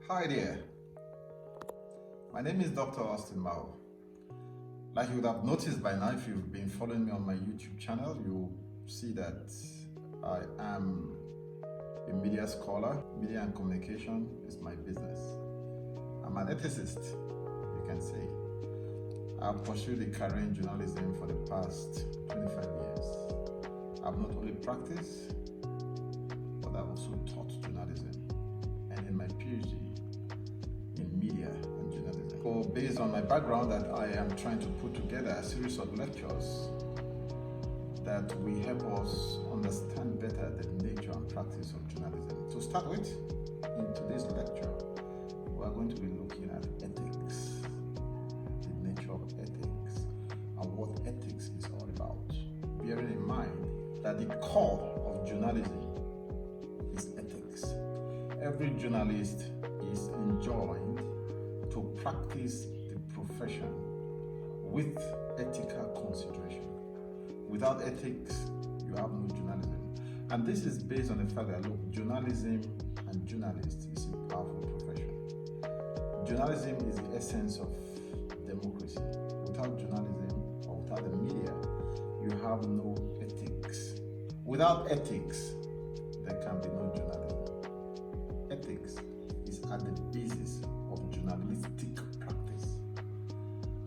Hi there, my name is Dr. Austin Maho. Like you would have noticed by now, if you've been following me on my YouTube channel, you'll see that I am a media scholar. Media and communication is my business. I'm an ethicist, you can say. I've pursued a career in journalism for the past 25 years. I've not only practiced, but I've also taught journalism, and in my PhD in media and journalism. So based on my background, that I am trying to put together a series of lectures that will help us understand better the nature and practice of journalism. To start with, in today's lecture, we are going to be looking at ethics, the nature of ethics, and what ethics is all about. Bearing in mind that the core of journalism is ethics. Every journalist is enjoined to practice the profession with ethical consideration. Without ethics, you have no journalism. And this is based on the fact that, look, journalism and journalists is a powerful profession. Journalism is the essence of democracy. Without journalism or without the media, you have no ethics. Without ethics, there can be no journalism. Ethics is at the basis of journalistic practice.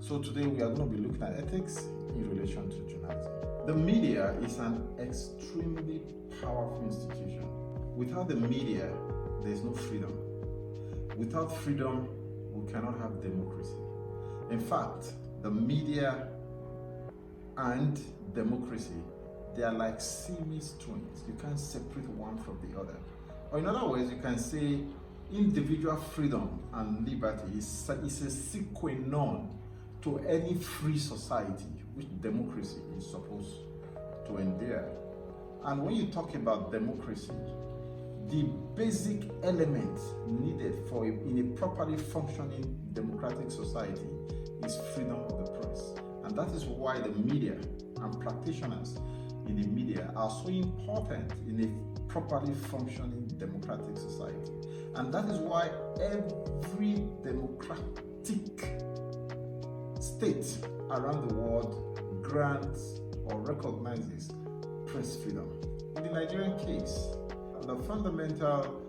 So today we are going to be looking at ethics in relation to journalism. The media is an extremely powerful institution. Without the media, there is no freedom. Without freedom, we cannot have democracy. In fact, the media and democracy, they are like Siamese twins. You can't separate one from the other. Or in other words, you can say individual freedom and liberty is a sine qua non to any free society, which democracy is supposed to endure. And when you talk about democracy, the basic element needed in a properly functioning democratic society is freedom of the press. And that is why the media and practitioners in the media are so important in a properly functioning democratic society. And that is why every democratic state around the world grants or recognizes press freedom. In the Nigerian case, the fundamental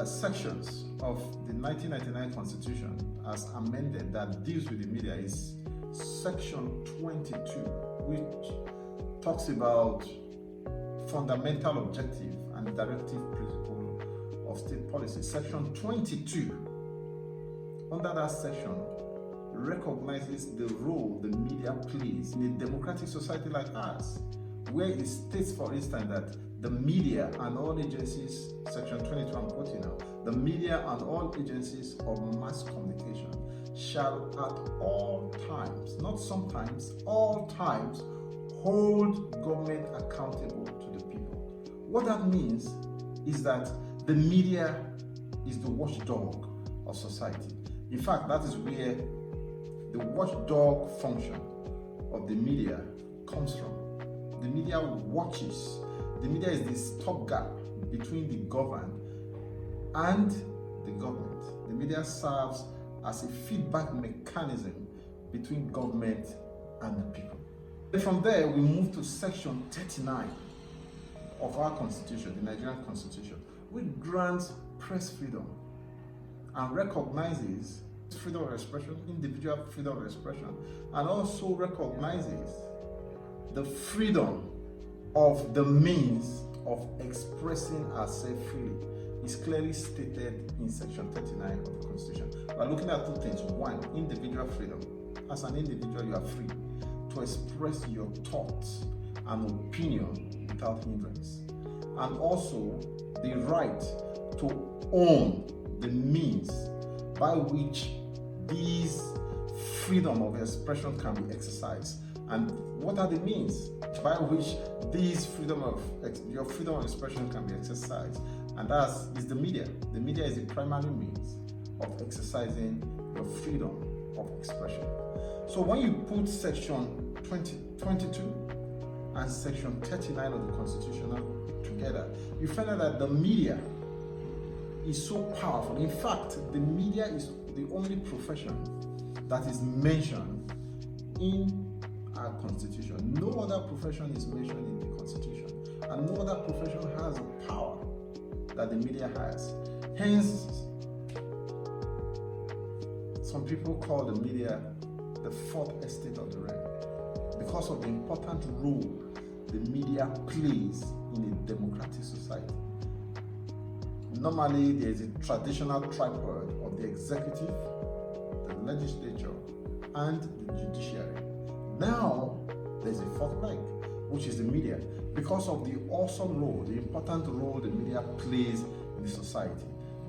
sections of the 1999 Constitution as amended that deals with the media is Section 22, which talks about fundamental objective and directive principle of state policy. Section 22, under that section, recognizes the role the media plays in a democratic society like ours, where it states, for instance, that the media and all agencies, Section 22 I'm quoting now, the media and all agencies of mass communication shall at all times, not sometimes, all times, hold government accountable to the people. What that means is that the media is the watchdog of society. In fact, that is where the watchdog function of the media comes from. The media watches. The media is the stopgap between the governed and the government. The media serves as a feedback mechanism between government and the people. And from there, we move to Section 39 of our Constitution, the Nigerian Constitution, which grants press freedom and recognizes freedom of expression, individual freedom of expression, and also recognizes the freedom of the means of expressing ourselves freely. Is clearly stated in Section 39 of the Constitution. We're looking at two things. One, individual freedom. As an individual, you are free to express your thoughts and opinion without hindrance. And also the right to own the means by which these freedom of expression can be exercised. And what are the means by which your freedom of expression can be exercised? And that is the media. The media is the primary means of exercising your freedom of expression. So when you put Section 22 and Section 39 of the Constitution together, you find out that the media is so powerful. In fact, the media is the only profession that is mentioned in our constitution. No other profession is mentioned in the constitution, and no other profession has the power that the media has. Hence, some people call the media the fourth estate of the realm because of the important role the media plays in a democratic society. Normally, there is a traditional tripod of the executive, the legislature, and the judiciary. Now, there's a fourth leg, which is the media, because of the awesome role, the important role the media plays in the society.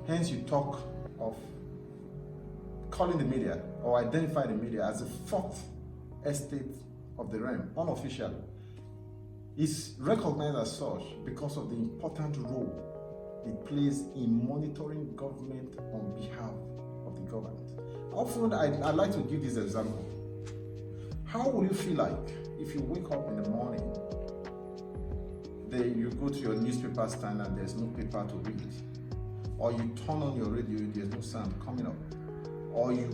Hence, you talk of calling the media or identify the media as the fourth estate of the realm, unofficially. It's recognized as such because of the important role it plays in monitoring government on behalf of the governed. Often, I like to give this example. How will you feel like if you wake up in the morning, then you go to your newspaper stand and there's no paper to read, or you turn on your radio, there's no sound coming up, or you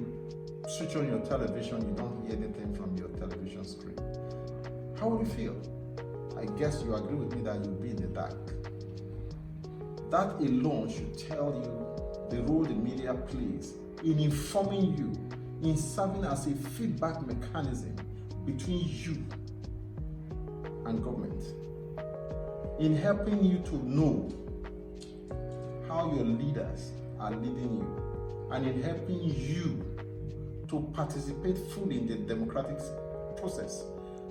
switch on your television, you don't hear anything from your television screen? How will you feel? I guess you agree with me that you'll be in the dark. That alone should tell you the role the media plays in informing you, in serving as a feedback mechanism between you and government, in helping you to know how your leaders are leading you, and in helping you to participate fully in the democratic process,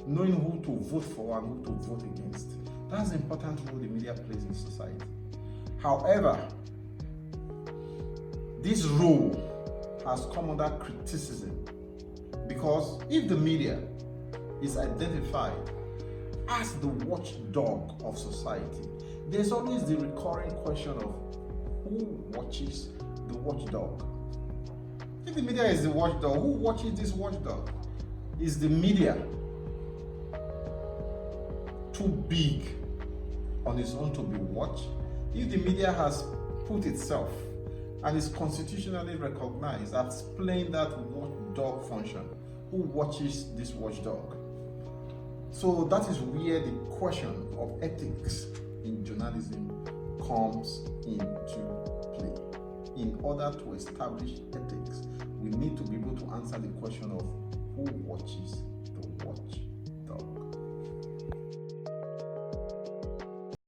knowing who to vote for and who to vote against. That's the important role the media plays in society. However, this role has come under criticism because if the media is identified as the watchdog of society, there's always the recurring question of who watches the watchdog? If the media is the watchdog, who watches this watchdog? Is the media too big on its own to be watched? If the media has put itself and is constitutionally recognized as playing that watchdog function, who watches this watchdog? So that is where the question of ethics in journalism comes into play. In order to establish ethics, we need to be able to answer the question of who watches